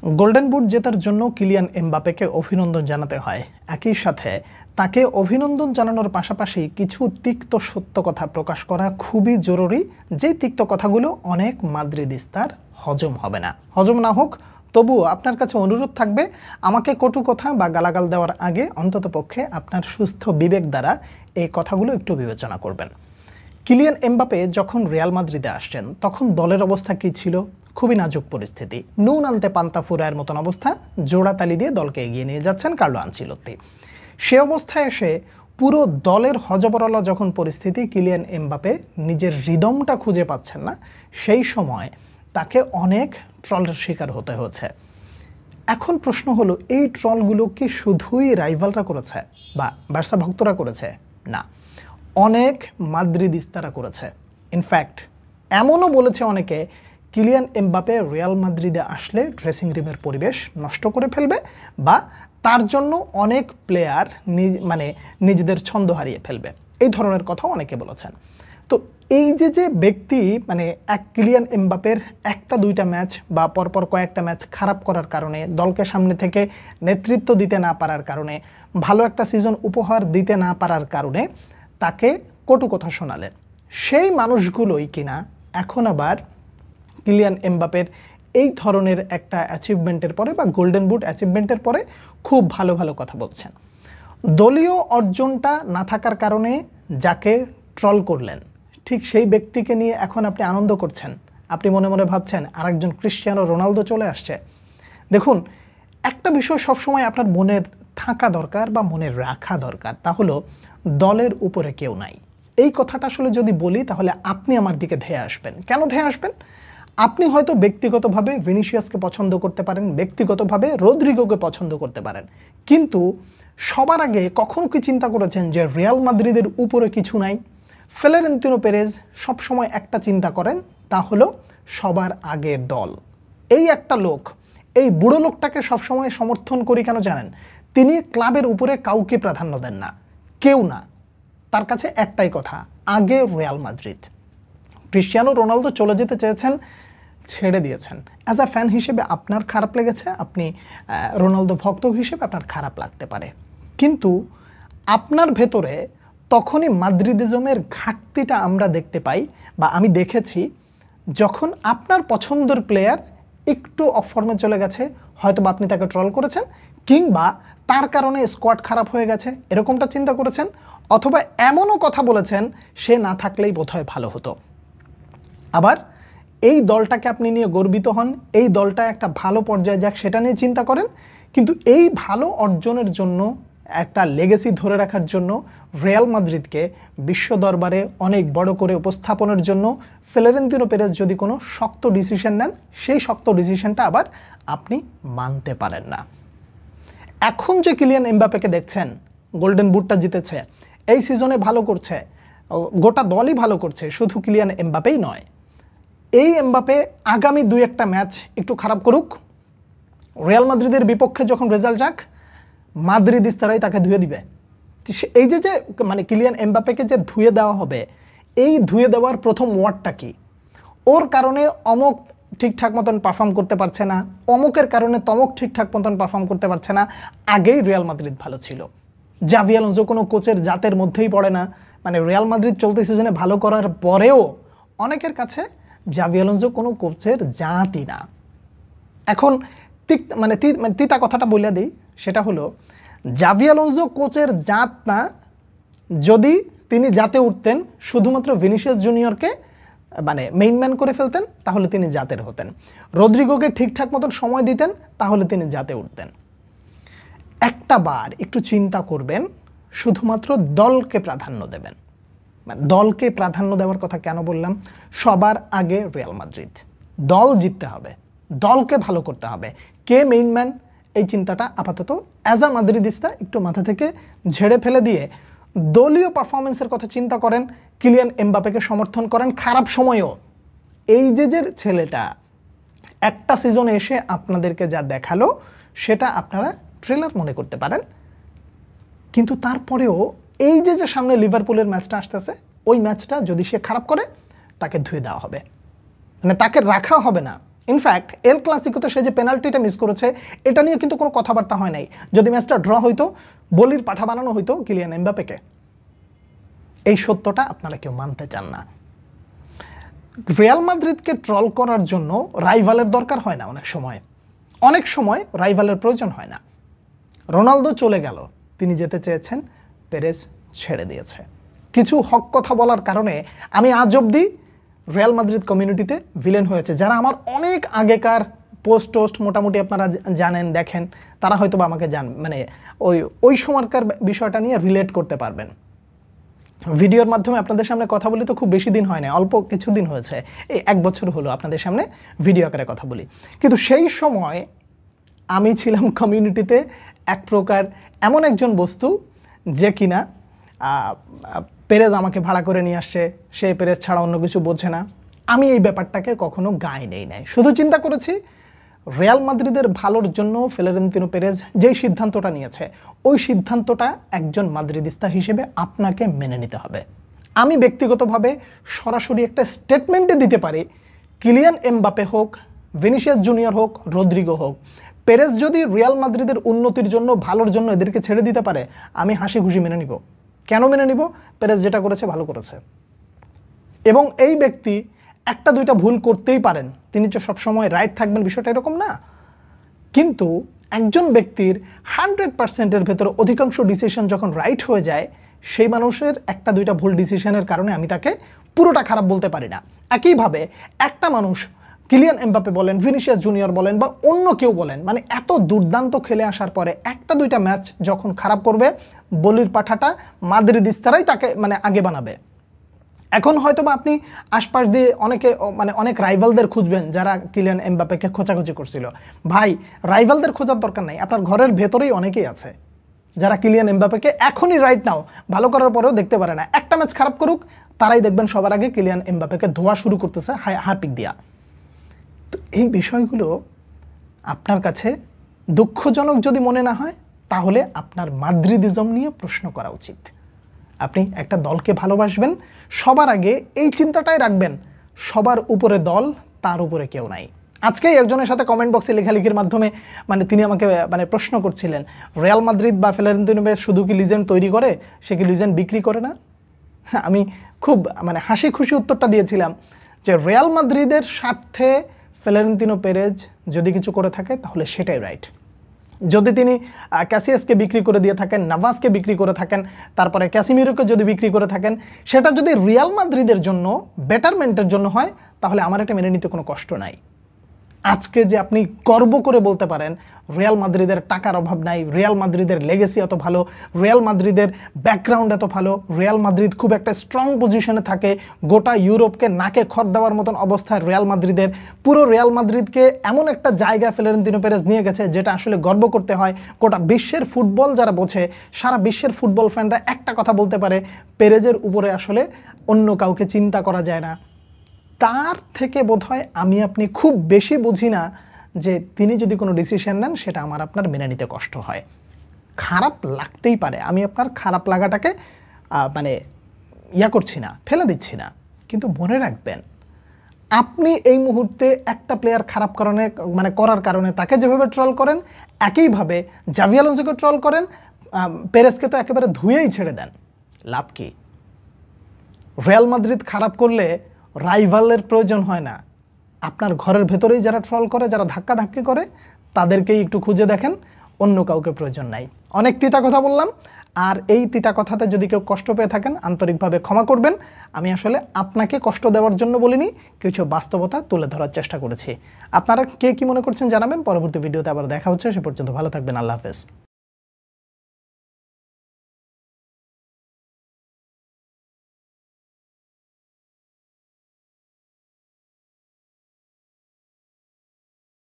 Golden boot জেতার জন্য Kylian এমবাপেকে অভিনন্দন জানাতে হয়, একই সাথে তাকে অভিনন্দন জানানোর পাশাপাশি কিছু তিক্ত সত্য কথা প্রকাশ করা খুবই জরুরি, যে তিক্ত কথাগুলো অনেক মাদ্রিদিস্তার হজম হবে না। হজম না হোক, তবুও আপনার কাছে অনুরোধ থাকবে আমাকে কটু কথা বা গালাগাল দেওয়ার আগে অন্ততপক্ষে আপনার সুস্থ বিবেক দ্বারা এই কথাগুলো একটু বিবেচনা করবেন। কিলিয়ান এমবাপে যখন রিয়াল মাদ্রিদে আসছেন তখন দলের অবস্থা কী ছিল? খুবই নাজুক পরিস্থিতি, নুন আনতে পান্তা ফুরায়ের মতন অবস্থা। জোড়াতালি দিয়ে দলকে এগিয়ে নিয়ে যাচ্ছেন কার্লো আনচেলত্তি। সে অবস্থায় এসে পুরো দলের হজবরলা যখন পরিস্থিতি, কিলিয়ান এমবাপে নিজের রিদমটা খুঁজে পাচ্ছেন না, সেই সময় তাকে অনেক ট্রলের শিকার হতে হচ্ছে। এখন প্রশ্ন হলো, এই ট্রলগুলো কি শুধুই রাইভালরা করেছে বা বার্সা ভক্তরা করেছে? না, অনেক মাদ্রিদিস্তারা করেছে। ইনফ্যাক্ট এমনও বলেছে অনেকে, কিলিয়ান এমবাপে রিয়াল মাদ্রিদে আসলে ড্রেসিং রুমের পরিবেশ নষ্ট করে ফেলবে বা তার জন্য অনেক প্লেয়ার নিজেদের ছন্দ হারিয়ে ফেলবে, এই ধরনের কথাও অনেকে বলেছেন। তো এই যে ব্যক্তি এক কিলিয়ান এমবাপের একটা দুইটা ম্যাচ বা পরপর কয়েকটা ম্যাচ খারাপ করার কারণে, দলকে সামনে থেকে নেতৃত্ব দিতে না পারার কারণে, ভালো একটা সিজন উপহার দিতে না পারার কারণে তাকে কটু কথা শোনালেন, সেই মানুষগুলোই কিনা এখন আবার কিলিয়ান এমবাপের এই ধরনের একটা অ্যাচিভমেন্টের পরে বা গোল্ডেন বুট অ্যাচিভমেন্টের পরে খুব ভালো ভালো কথা বলছেন। দলীয় অর্জনটা না থাকার কারণে যাকে ট্রল করলেন, ঠিক সেই ব্যক্তিকে নিয়ে এখন আপনি আনন্দ করছেন। আপনি মনে মনে ভাবছেন আরেকজন ক্রিশ্চিয়ানো রোনালদো চলে আসছে। দেখুন, একটা বিষয় সবসময় আপনার মনে থাকা দরকার বা মনে রাখা দরকার, তা হলো দলের উপরে কেউ নাই। এই কথাটা আসলে যদি বলি তাহলে আপনি আমার দিকে ধেয়ে আসবেন। কেন ধেয়ে আসবেন? আপনি হয়তো ব্যক্তিগতভাবে ভিনিসিয়াসকে পছন্দ করতে পারেন, ব্যক্তিগতভাবে রদ্রিগোকে পছন্দ করতে পারেন, কিন্তু সবার আগে কখনো কি চিন্তা করেছেন যে রিয়াল মাদ্রিদের উপরে কিছু নাই? ফ্লোরেন্তিনো পেরেজ সবসময় একটা চিন্তা করেন, তা হলো সবার আগে দল। এই একটা লোক, এই বুড়ো লোকটাকে সবসময় সমর্থন করি কেন জানেন? তিনি ক্লাবের উপরে কাউকে প্রাধান্য দেন না, কেউ না, তার কাছে একটাই কথা, আগে রিয়াল মাদ্রিদ। ক্রিশ্চিয়ানো রোনালদো চলে যেতে চেয়েছেন, ছেড়ে দিয়েছেন। অ্যাজ আ ফ্যান হিসেবে আপনার খারাপ লেগেছে, আপনি রোনালদো ভক্ত হিসেবে আপনার খারাপ লাগতে পারে, কিন্তু আপনার ভেতরে তখনই মাদ্রিদিজমের ঘাটতিটা আমরা দেখতে পাই বা আমি দেখেছি, যখন আপনার পছন্দের প্লেয়ার একটু অফ ফর্মে চলে গেছে, হয়তো বা আপনি তাকে ট্রল করেছেন, কিংবা তার কারণে স্কোয়াড খারাপ হয়ে গেছে এরকমটা চিন্তা করেছেন, অথবা এমনও কথা বলেছেন সে না থাকলেই বোধহয় ভালো হতো। আবার এই দলটাকে আপনি নিয়ে গর্বিত হন, এই দলটা একটা ভালো পর্যায়ে যাক সেটা নিয়ে চিন্তা করেন, কিন্তু এই ভালো অর্জনের জন্য, একটা লেগেসি ধরে রাখার জন্য, রিয়াল মাদ্রিদকে বিশ্ব দরবারে অনেক বড় করে উপস্থাপনের জন্য ফ্লোরেন্তিনো পেরেজ যদি কোনো শক্ত ডিসিশন নেন, সেই শক্ত ডিসিশনটা আবার আপনি মানতে পারেন না। এখন যে কিলিয়ান এমবাপেকে দেখছেন গোল্ডেন বুটটা জিতেছে, এই সিজনে ভালো করছে, গোটা দলই ভালো করছে, শুধু কিলিয়ান এমবাপেই নয়। এই এমবাপে আগামী দুই একটা ম্যাচ একটু খারাপ করুক, রিয়াল মাদ্রিদের বিপক্ষে যখন রেজাল্ট যাক, মাদ্রিদিস্তারাই তাকে ধুয়ে দিবে। এই যে কিলিয়ান এমবাপেকে যে ধুয়ে দেওয়া হবে, এই ধুয়ে দেওয়ার প্রথম ওয়ার্ডটা কি? ওর কারণে অমুক ঠিকঠাক মতন পারফর্ম করতে পারছে না, অমুকের কারণে তমুক ঠিকঠাক মতন পারফর্ম করতে পারছে না। আগেই রিয়াল মাদ্রিদ ভালো ছিল, জাভি আলোনসো কোনো কোচের জাতের মধ্যেই পড়ে না। রিয়াল মাদ্রিদ চলতি সিজনে ভালো করার পরেও অনেকের কাছে জাভি আলোনসো কোনো কোচের জাতই না। এখন তিতা কথাটা বলে দিই, সেটা হলো জাভি আলোনসো কোচের জাত না, যদি তিনি জাতে উঠতেন শুধুমাত্র ভিনিসিয়াস জুনিয়রকে মেইনম্যান করে ফেলতেন, তাহলে তিনি জাতের হতেন। রদ্রিগোকে ঠিকঠাক মতন সময় দিতেন, তাহলে তিনি জাতে উঠতেন। একটা বার একটু চিন্তা করবেন, শুধুমাত্র দলকে প্রাধান্য দেবেন। দলকে প্রাধান্য দেওয়ার কথা কেন বললাম? সবার আগে রিয়াল মাদ্রিদ, দল জিততে হবে, দলকে ভালো করতে হবে। কে মেইনম্যান, এই চিন্তাটা আপাতত অ্যাজ আ মাদ্রিদিস্তা একটু মাথা থেকে ঝেড়ে ফেলে দিয়ে দলীয় পারফরমেন্সের কথা চিন্তা করেন, কিলিয়ান এমবাপেকে সমর্থন করেন খারাপ সময়েও। এই যে ছেলেটা একটা সিজনে এসে আপনাদেরকে যা দেখালো, সেটা আপনারা ট্রেলার মনে করতে পারেন, কিন্তু তারপরেও এই যে সামনে লিভারপুলের ম্যাচটা আসতেছে, ওই ম্যাচটা যদি সে খারাপ করে, তাকে ধুয়ে দেওয়া হবে, তাকে রাখা হবে না। ইনফ্যাক্ট এল ক্লাসিকোতে সে যে পেনাল্টিটা মিস করেছে এটা নিয়ে কিন্তু কোনো কথাবার্তা হয় নাই। যদি ম্যাচটা ড্র হইতো, বলির পাঠা বানানো হইতো কিলিয়ান এমবাপ্পেকে। এই সত্যটা আপনারা কেউ মানতে চান না। রিয়াল মাদ্রিদকে ট্রল করার জন্য রাইভালের দরকার হয় না। অনেক সময় রাইভালের প্রয়োজন হয় না। রোনালদো চলে গেল, তিনি যেতে চেয়েছেন, পেরেজ ছেড়ে দিয়েছে। কিছু হক কথা বলার কারণে আমি আজ অবধি রিয়াল মাদ্রিদ কমিউনিটিতে ভিলেন হয়েছে। যারা আমার অনেক আগেকার পোস্ট মোটামুটি আপনারা জানেন, দেখেন, তারা হয়তো বা আমাকে মানে ওই সময়কার বিষয়টা নিয়ে রিলেট করতে পারবেন। ভিডিওর মাধ্যমে আপনাদের সামনে কথা বলি তো খুব বেশি দিন হয় না, অল্প কিছু দিন হয়েছে, এই 1 বছর হলো আপনাদের সামনে ভিডিও আকারে কথা বলি। কিন্তু সেই সময় আমি ছিলাম কমিউনিটিতে এক প্রকার এমন একজন বস্তু যে কিনা পেরেজ আমাকে ভাড়া করে নিয়ে আসছে, সে পেরেজ ছাড়া অন্য কিছু বোঝে না। আমি এই ব্যাপারটাকে কখনো গায়ে নেই নাই, শুধু চিন্তা করেছি রিয়াল মাদ্রিদের ভালোর জন্য ফ্লোরেন্তিনো পেরেজ যেই সিদ্ধান্তটা নিয়েছে ওই সিদ্ধান্তটা একজন মাদ্রিদিস্তা হিসেবে আপনাকে মেনে নিতে হবে। আমি ব্যক্তিগতভাবে সরাসরি একটা স্টেটমেন্টে দিতে পারি, কিলিয়ান এমবাপ্পে হোক, ভিনিসিয়াস জুনিয়র হোক, রদ্রিগো হোক, পেরেজ যদি রিয়াল মাদ্রিদের উন্নতির জন্য, ভালোর জন্য এদেরকে ছেড়ে দিতে পারে, আমি হাসি খুশি মেনে নিব। কেন মেনে নিব? পেরেজ যেটা করেছে ভালো করেছে। এবং এই ব্যক্তি একটা দুইটা ভুল করতেই পারেন, তিনি যে সবসময় রাইট থাকবেন বিষয়টা এরকম না। কিন্তু একজন ব্যক্তির 100%-এর ভেতরে অধিকাংশ ডিসিশন যখন রাইট হয়ে যায়, সেই মানুষের একটা দুইটা ভুল ডিসিশনের কারণে আমি তাকে পুরোটা খারাপ বলতে পারি না। একইভাবে একটা মানুষ, কিলিয়ান এমবাপ্পে বলেন, ভিনিসিয়াস জুনিয়র বলেন বা অন্য কেউ বলেন, মানে এত দুর্দান্ত খেলে আসার পরে একটা দুইটা ম্যাচ যখন খারাপ করবে, বলির পাঠাটা মাদ্রিদিস্তারাই তাকে মানে আগে বানাবে। এখন হয়তো বা আপনি আশপাশ দিয়ে অনেক রাইভালদের খুঁজবেন যারা কিলিয়ান এমবাপ্পেকে খোঁচাখুচি করছিল। ভাই, রাইভালদের খোঁজার দরকার নাই, আপনার ঘরের ভেতরেই অনেকেই আছে যারা কিলিয়ান এমবাপ্পেকে এখনই রাইট নাও ভালো করার পরেও দেখতে পারে না। একটা ম্যাচ খারাপ করুক, তারাই দেখবেন সবার আগে কিলিয়ান এমবাপ্পেকে ধোয়া শুরু করতেছে হারপিক দিয়া। তো এই বিষয়গুলো আপনার কাছে দুঃখজনক যদি মনে না হয়, তাহলে আপনার মাদ্রিদিজম নিয়ে প্রশ্ন করা উচিত। আপনি একটা দলকে ভালোবাসবেন, সবার আগে এই চিন্তাটাই রাখবেন, সবার উপরে দল, তার উপরে কেউ নাই। আজকেই একজনের সাথে কমেন্ট বক্সে লেখালেখির মাধ্যমে তিনি আমাকে প্রশ্ন করছিলেন, রিয়াল মাদ্রিদ বা ফ্লোরেন্তিনো পেরেজ শুধু কি লিজেন্ড তৈরি করে, সে কি লিজেন্ড বিক্রি করে না? আমি খুব হাসি খুশি উত্তরটা দিয়েছিলাম যে রিয়াল মাদ্রিদের স্বার্থে ফ্লোরেন্তিনো পেরেজ যদি কিছু করে থাকে তাহলে সেটাই রাইট। যদি তিনি ক্যাসিয়াসকে বিক্রি করে দিয়ে থাকেন, নাভাসকে বিক্রি করে থাকেন, তারপরে ক্যাসিমিরোকে যদি বিক্রি করে থাকেন, সেটা যদি রিয়াল মাদ্রিদের জন্য বেটারমেন্টের জন্য হয়, তাহলে আমার এটা মেনে নিতে কোনো কষ্ট নাই। আজকে যে আপনি গর্ব করে বলতে পারেন রিয়াল মাদ্রিদের টাকার অভাব নাই, রিয়াল মাদ্রিদের লেগেসি এত ভালো, রিয়াল মাদ্রিদের ব্যাকগ্রাউন্ড এত ভালো, রিয়াল মাদ্রিদ খুব একটা স্ট্রং পজিশনে থাকে, গোটা ইউরোপকে নাকে খড় দেওয়ার মতন অবস্থায় রিয়াল মাদ্রিদের, পুরো রিয়াল মাদ্রিদকে এমন একটা জায়গায় ফ্লোরেন্তিনো পেরেজ নিয়ে গেছে যেটা আসলে গর্ব করতে হয়। গোটা বিশ্বের ফুটবল যারা বোঝে, সারা বিশ্বের ফুটবল ফ্যানরা একটা কথা বলতে পারে, পেরেজের উপরে আসলে অন্য কাউকে চিন্তা করা যায় না। তার থেকে বোধহয় আমি আপনি খুব বেশি বুঝি না যে তিনি যদি কোনো ডিসিশন নেন সেটা আমার আপনার মেনে নিতে কষ্ট হয়। খারাপ লাগতেই পারে, আমি আপনার খারাপ লাগাটাকে করছি না, ফেলে দিচ্ছি না, কিন্তু মনে রাখবেন আপনি এই মুহূর্তে একটা প্লেয়ার খারাপ করার কারণে তাকে যেভাবে ট্রল করেন, একইভাবে জাভি আলোনসোকে ট্রল করেন, পেরেজকে তো একেবারে ধুয়েই ছেড়ে দেন, লাভ কি? রিয়াল মাদ্রিদ খারাপ করলে রাইভালের প্রয়োজন হয় না। আপনার ঘরের ভেতরেই যারা ট্রল করে, যারা ধাক্কাধাক্কি করে, তাদেরকেই একটু খুঁজে দেখেন, অন্য কাউকে প্রয়োজন নাই। অনেক তিতা কথা বললাম, আর এই তিতা কথাতে যদি কেউ কষ্ট পেয়ে থাকেন আন্তরিকভাবে ক্ষমা করবেন। আমি আসলে আপনাকে কষ্ট দেওয়ার জন্য বলিনি, কিছু বাস্তবতা তুলে ধরার চেষ্টা করেছি। আপনারা কে কি মনে করছেন জানাবেন। পরবর্তী ভিডিওতে আবার দেখা হচ্ছে, সে পর্যন্ত ভালো থাকবেন। আল্লাহ হাফেজ।